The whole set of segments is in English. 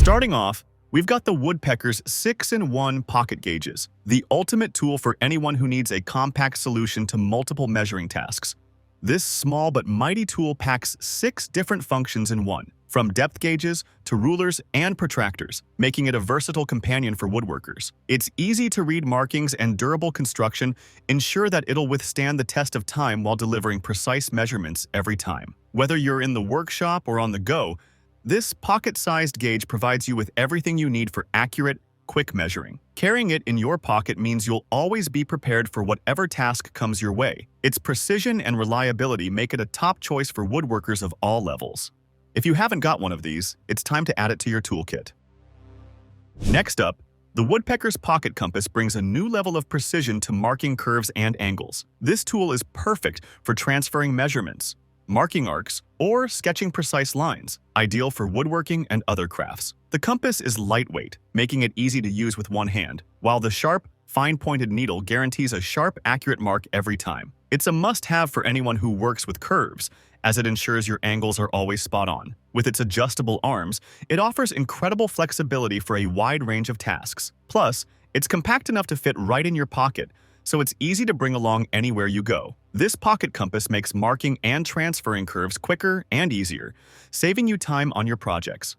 Starting off, we've got the Woodpeckers 6-in-1 pocket gauges, the ultimate tool for anyone who needs a compact solution to multiple measuring tasks. This small but mighty tool packs 6 different functions in one, from depth gauges to rulers and protractors, making it a versatile companion for woodworkers. Its easy-to-read markings and durable construction ensure that it'll withstand the test of time while delivering precise measurements every time. Whether you're in the workshop or on the go, this pocket-sized gauge provides you with everything you need for accurate, quick measuring. Carrying it in your pocket means you'll always be prepared for whatever task comes your way. Its precision and reliability make it a top choice for woodworkers of all levels. If you haven't got one of these, it's time to add it to your toolkit. Next up, the Woodpecker's Pocket Compass brings a new level of precision to marking curves and angles. This tool is perfect for transferring measurements, marking arcs, or sketching precise lines, ideal for woodworking and other crafts. The compass is lightweight, making it easy to use with one hand, while the sharp, fine-pointed needle guarantees a sharp, accurate mark every time. It's a must-have for anyone who works with curves, as it ensures your angles are always spot on. With its adjustable arms, it offers incredible flexibility for a wide range of tasks. Plus, it's compact enough to fit right in your pocket, so it's easy to bring along anywhere you go. This pocket compass makes marking and transferring curves quicker and easier, saving you time on your projects.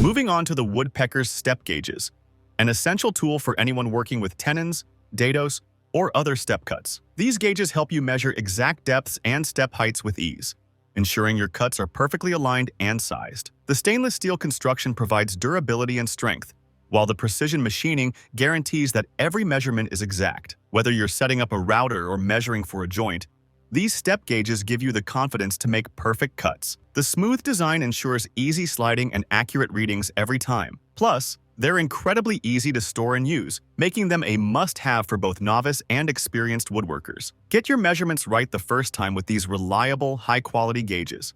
Moving on to the Woodpecker's step gauges, an essential tool for anyone working with tenons, dados, or other step cuts. These gauges help you measure exact depths and step heights with ease, ensuring your cuts are perfectly aligned and sized. The stainless steel construction provides durability and strength, while the precision machining guarantees that every measurement is exact. Whether you're setting up a router or measuring for a joint, these step gauges give you the confidence to make perfect cuts. The smooth design ensures easy sliding and accurate readings every time. Plus, they're incredibly easy to store and use, making them a must-have for both novice and experienced woodworkers. Get your measurements right the first time with these reliable, high-quality gauges.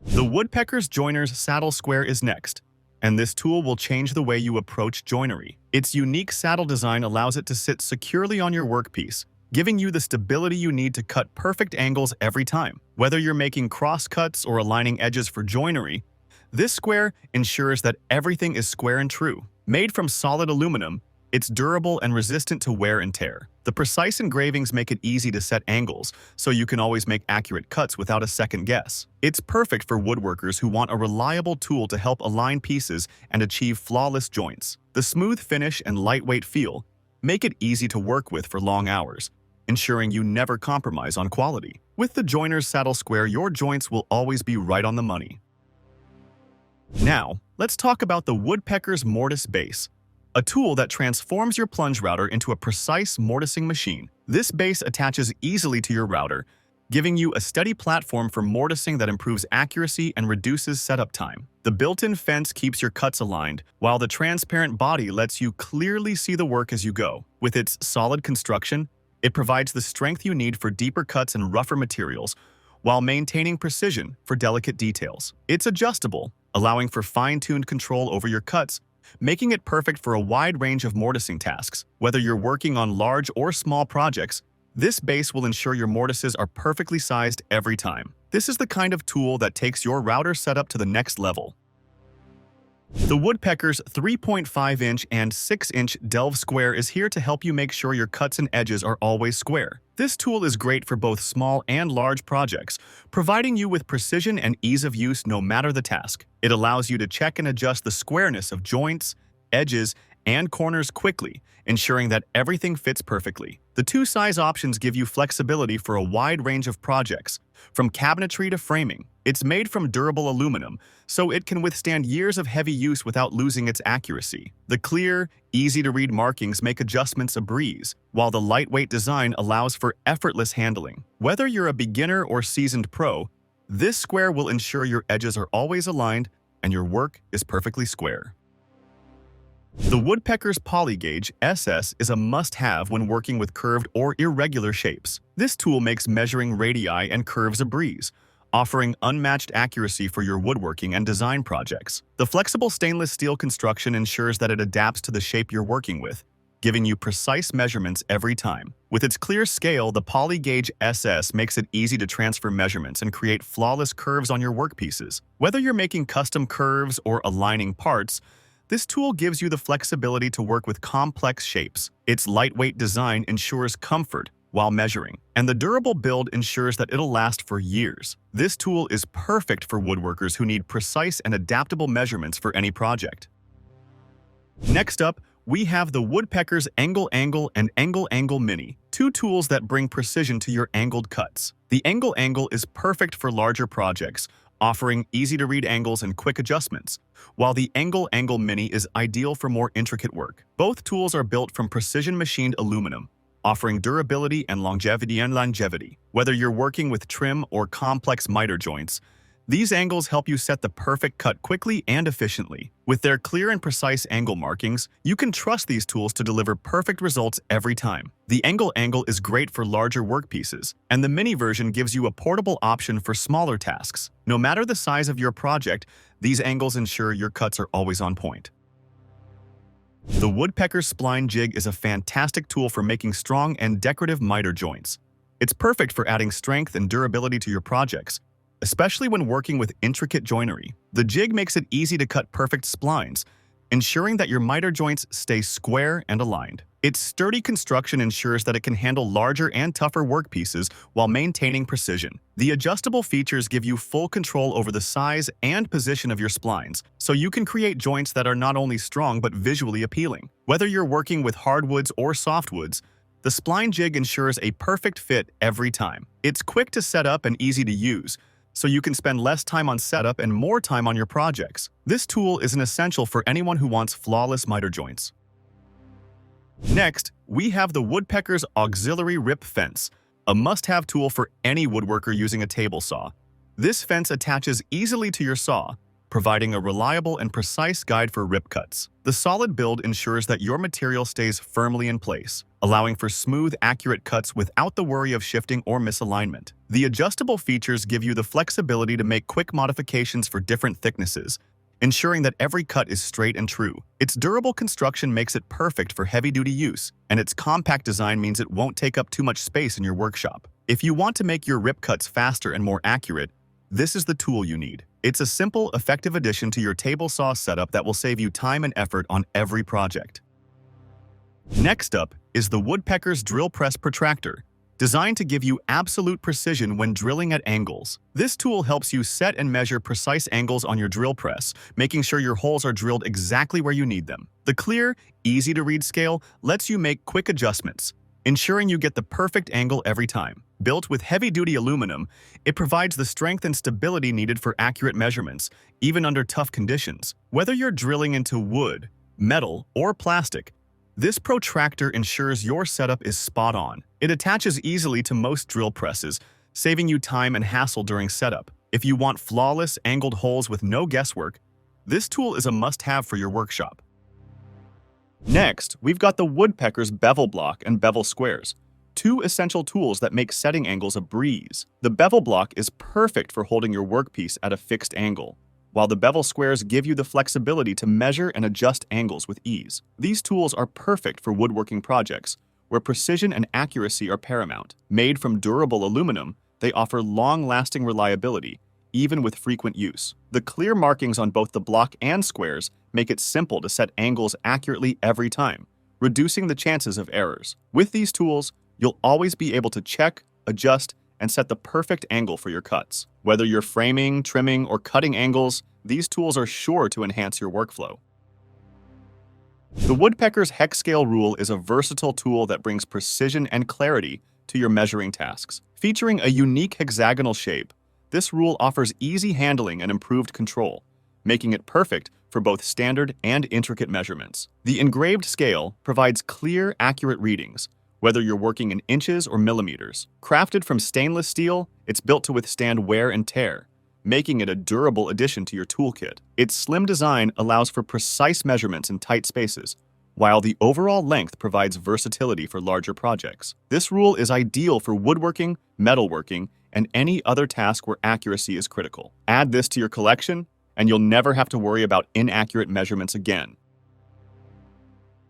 The Woodpecker's Joiner's Saddle Square is next, and this tool will change the way you approach joinery. Its unique saddle design allows it to sit securely on your workpiece, giving you the stability you need to cut perfect angles every time. Whether you're making cross cuts or aligning edges for joinery, this square ensures that everything is square and true. Made from solid aluminum, it's durable and resistant to wear and tear. The precise engravings make it easy to set angles, so you can always make accurate cuts without a second guess. It's perfect for woodworkers who want a reliable tool to help align pieces and achieve flawless joints. The smooth finish and lightweight feel make it easy to work with for long hours, ensuring you never compromise on quality. With the Joiner's Saddle Square, your joints will always be right on the money. Now, let's talk about the Woodpecker's Mortise Base, a tool that transforms your plunge router into a precise mortising machine. This base attaches easily to your router, giving you a steady platform for mortising that improves accuracy and reduces setup time. The built-in fence keeps your cuts aligned, while the transparent body lets you clearly see the work as you go. With its solid construction, it provides the strength you need for deeper cuts and rougher materials, while maintaining precision for delicate details. It's adjustable, allowing for fine-tuned control over your cuts, making it perfect for a wide range of mortising tasks. Whether you're working on large or small projects, this base will ensure your mortises are perfectly sized every time. This is the kind of tool that takes your router setup to the next level. The Woodpecker's 3.5-inch and 6-inch Delve Square is here to help you make sure your cuts and edges are always square. This tool is great for both small and large projects, providing you with precision and ease of use no matter the task. It allows you to check and adjust the squareness of joints, edges, and corners quickly, ensuring that everything fits perfectly. The two size options give you flexibility for a wide range of projects, from cabinetry to framing. It's made from durable aluminum, so it can withstand years of heavy use without losing its accuracy. The clear, easy-to-read markings make adjustments a breeze, while the lightweight design allows for effortless handling. Whether you're a beginner or seasoned pro, this square will ensure your edges are always aligned and your work is perfectly square. The Woodpeckers Poly-Gauge SS is a must-have when working with curved or irregular shapes. This tool makes measuring radii and curves a breeze, offering unmatched accuracy for your woodworking and design projects. The flexible stainless steel construction ensures that it adapts to the shape you're working with, giving you precise measurements every time. With its clear scale, the Poly-Gauge SS makes it easy to transfer measurements and create flawless curves on your workpieces. Whether you're making custom curves or aligning parts, this tool gives you the flexibility to work with complex shapes. Its lightweight design ensures comfort while measuring, and the durable build ensures that it'll last for years. This tool is perfect for woodworkers who need precise and adaptable measurements for any project. Next up, we have the Woodpeckers Engle and Engle Mini, two tools that bring precision to your angled cuts. The Engle is perfect for larger projects, offering easy-to-read angles and quick adjustments, while the Engle Mini is ideal for more intricate work. Both tools are built from precision-machined aluminum, offering durability and longevity. Whether you're working with trim or complex miter joints, these angles help you set the perfect cut quickly and efficiently. With their clear and precise angle markings, you can trust these tools to deliver perfect results every time. The Engle is great for larger workpieces, and the Mini version gives you a portable option for smaller tasks. No matter the size of your project, these angles ensure your cuts are always on point. The Woodpeckers Spline Jig is a fantastic tool for making strong and decorative miter joints. It's perfect for adding strength and durability to your projects, especially when working with intricate joinery. The jig makes it easy to cut perfect splines, ensuring that your miter joints stay square and aligned. Its sturdy construction ensures that it can handle larger and tougher workpieces while maintaining precision. The adjustable features give you full control over the size and position of your splines, so you can create joints that are not only strong but visually appealing. Whether you're working with hardwoods or softwoods, the Spline Jig ensures a perfect fit every time. It's quick to set up and easy to use, so you can spend less time on setup and more time on your projects. This tool is an essential for anyone who wants flawless miter joints. Next, we have the Woodpeckers Auxiliary Rip Fence, a must-have tool for any woodworker using a table saw. This fence attaches easily to your saw, providing a reliable and precise guide for rip cuts. The solid build ensures that your material stays firmly in place, allowing for smooth, accurate cuts without the worry of shifting or misalignment. The adjustable features give you the flexibility to make quick modifications for different thicknesses, ensuring that every cut is straight and true. Its durable construction makes it perfect for heavy-duty use, and its compact design means it won't take up too much space in your workshop. If you want to make your rip cuts faster and more accurate, this is the tool you need. It's a simple, effective addition to your table saw setup that will save you time and effort on every project. Next up is the Woodpeckers Drill Press Protractor, designed to give you absolute precision when drilling at angles. This tool helps you set and measure precise angles on your drill press, making sure your holes are drilled exactly where you need them. The clear, easy-to-read scale lets you make quick adjustments, ensuring you get the perfect angle every time. Built with heavy-duty aluminum, it provides the strength and stability needed for accurate measurements, even under tough conditions. Whether you're drilling into wood, metal, or plastic, this protractor ensures your setup is spot on. It attaches easily to most drill presses, saving you time and hassle during setup. If you want flawless, angled holes with no guesswork, this tool is a must-have for your workshop. Next, we've got the Woodpeckers Bevel Block and Bevel Squares, two essential tools that make setting angles a breeze. The Bevel Block is perfect for holding your workpiece at a fixed angle, while the bevel squares give you the flexibility to measure and adjust angles with ease. These tools are perfect for woodworking projects, where precision and accuracy are paramount. Made from durable aluminum, they offer long-lasting reliability, even with frequent use. The clear markings on both the block and squares make it simple to set angles accurately every time, reducing the chances of errors. With these tools, you'll always be able to check, adjust, and set the perfect angle for your cuts. Whether you're framing, trimming, or cutting angles, these tools are sure to enhance your workflow. The Woodpeckers Hexscale rule is a versatile tool that brings precision and clarity to your measuring tasks. Featuring a unique hexagonal shape, this rule offers easy handling and improved control, making it perfect for both standard and intricate measurements. The engraved scale provides clear, accurate readings, whether you're working in inches or millimeters. Crafted from stainless steel, it's built to withstand wear and tear, making it a durable addition to your toolkit. Its slim design allows for precise measurements in tight spaces, while the overall length provides versatility for larger projects. This rule is ideal for woodworking, metalworking, and any other task where accuracy is critical. Add this to your collection, and you'll never have to worry about inaccurate measurements again.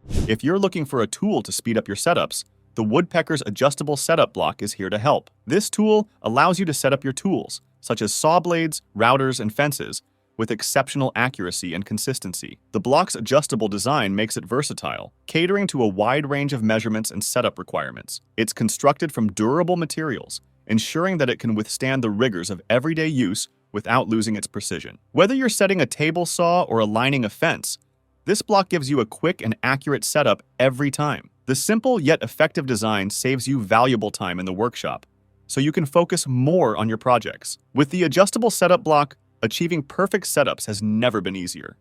If you're looking for a tool to speed up your setups, the Woodpeckers Adjustable Setup Block is here to help. This tool allows you to set up your tools, such as saw blades, routers, and fences, with exceptional accuracy and consistency. The block's adjustable design makes it versatile, catering to a wide range of measurements and setup requirements. It's constructed from durable materials, ensuring that it can withstand the rigors of everyday use without losing its precision. Whether you're setting a table saw or aligning a fence, this block gives you a quick and accurate setup every time. The simple yet effective design saves you valuable time in the workshop, so you can focus more on your projects. With the adjustable setup block, achieving perfect setups has never been easier.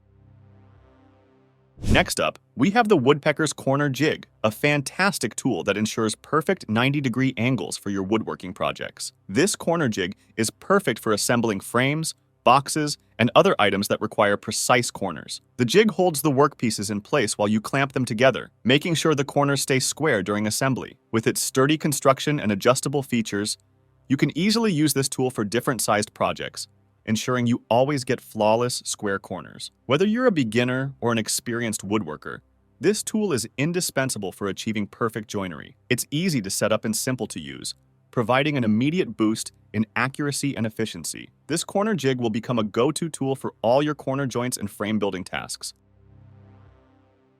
Next up, we have the Woodpeckers Corner Jig, a fantastic tool that ensures perfect 90-degree angles for your woodworking projects. This corner jig is perfect for assembling frames, boxes, and other items that require precise corners. The jig holds the workpieces in place while you clamp them together, making sure the corners stay square during assembly. With its sturdy construction and adjustable features, you can easily use this tool for different-sized projects, ensuring you always get flawless square corners. Whether you're a beginner or an experienced woodworker, this tool is indispensable for achieving perfect joinery. It's easy to set up and simple to use, providing an immediate boost in accuracy and efficiency. This corner jig will become a go-to tool for all your corner joints and frame building tasks.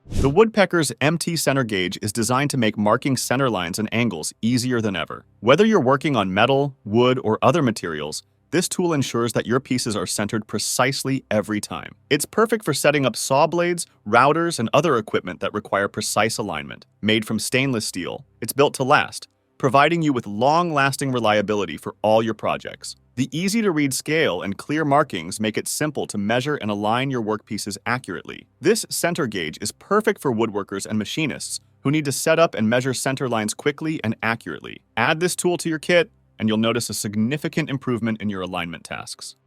The Woodpeckers MT Center Gauge is designed to make marking center lines and angles easier than ever. Whether you're working on metal, wood, or other materials, this tool ensures that your pieces are centered precisely every time. It's perfect for setting up saw blades, routers, and other equipment that require precise alignment. Made from stainless steel, it's built to last, providing you with long-lasting reliability for all your projects. The easy-to-read scale and clear markings make it simple to measure and align your workpieces accurately. This center gauge is perfect for woodworkers and machinists who need to set up and measure center lines quickly and accurately. Add this tool to your kit, and you'll notice a significant improvement in your alignment tasks.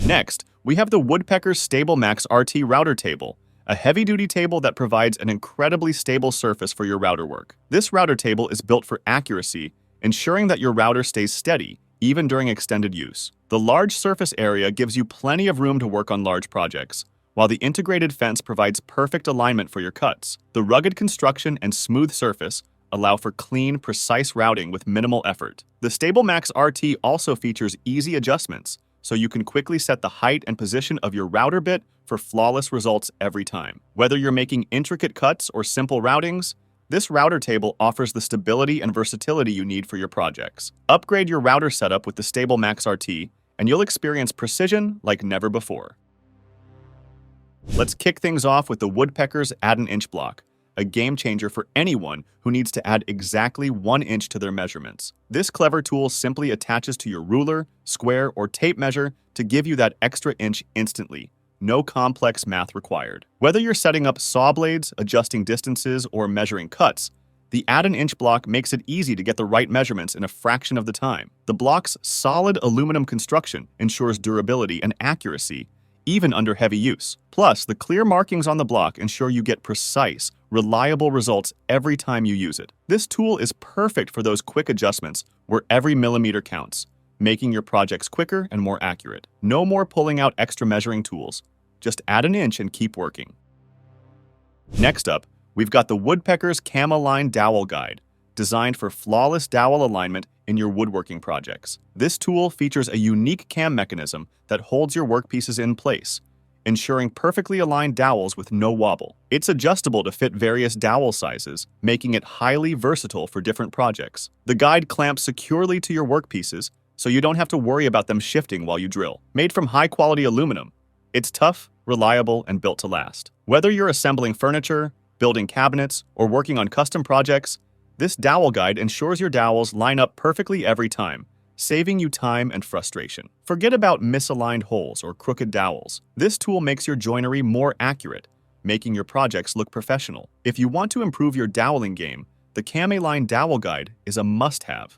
Next, we have the Woodpeckers StabilMaxRT router table, a heavy-duty table that provides an incredibly stable surface for your router work. This router table is built for accuracy, ensuring that your router stays steady, even during extended use. The large surface area gives you plenty of room to work on large projects, while the integrated fence provides perfect alignment for your cuts. The rugged construction and smooth surface allow for clean, precise routing with minimal effort. The StabilMaxRT also features easy adjustments, so you can quickly set the height and position of your router bit for flawless results every time. Whether you're making intricate cuts or simple routings, this router table offers the stability and versatility you need for your projects. Upgrade your router setup with the StabilMaxRT, and you'll experience precision like never before. Let's kick things off with the Woodpeckers Add-an-Inch block, a game changer for anyone who needs to add exactly 1 inch to their measurements. This clever tool simply attaches to your ruler, square, or tape measure to give you that extra inch instantly. No complex math required. Whether you're setting up saw blades, adjusting distances, or measuring cuts, the Add-an-Inch block makes it easy to get the right measurements in a fraction of the time. The block's solid aluminum construction ensures durability and accuracy, even under heavy use. Plus, the clear markings on the block ensure you get precise, reliable results every time you use it. This tool is perfect for those quick adjustments where every millimeter counts, making your projects quicker and more accurate. No more pulling out extra measuring tools. Just add an inch and keep working. Next up, we've got the Woodpeckers Cam-Align Dowel Guide, designed for flawless dowel alignment in your woodworking projects. This tool features a unique cam mechanism that holds your workpieces in place, ensuring perfectly aligned dowels with no wobble. It's adjustable to fit various dowel sizes, making it highly versatile for different projects. The guide clamps securely to your workpieces, so you don't have to worry about them shifting while you drill. Made from high-quality aluminum, it's tough, reliable, and built to last. Whether you're assembling furniture, building cabinets, or working on custom projects, this dowel guide ensures your dowels line up perfectly every time, saving you time and frustration. Forget about misaligned holes or crooked dowels. This tool makes your joinery more accurate, making your projects look professional. If you want to improve your doweling game, the Cam-Align Dowel Guide is a must-have.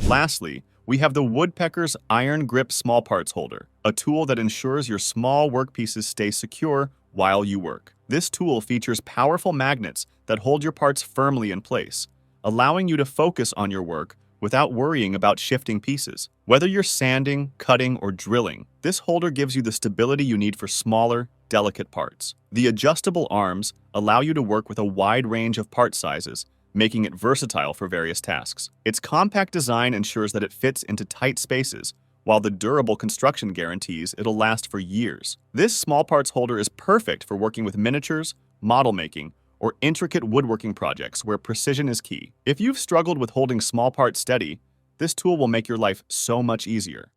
Lastly, we have the Woodpeckers Iron Grip Small Parts Holder, a tool that ensures your small workpieces stay secure while you work. This tool features powerful magnets that hold your parts firmly in place, allowing you to focus on your work without worrying about shifting pieces. Whether you're sanding, cutting, or drilling, this holder gives you the stability you need for smaller, delicate parts. The adjustable arms allow you to work with a wide range of part sizes, making it versatile for various tasks. Its compact design ensures that it fits into tight spaces, while the durable construction guarantees it'll last for years. This small parts holder is perfect for working with miniatures, model making, or intricate woodworking projects where precision is key. If you've struggled with holding small parts steady, this tool will make your life so much easier.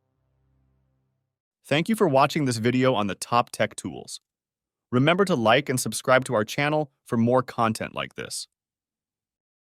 Thank you for watching this video on the top tech tools. Remember to like and subscribe to our channel for more content like this.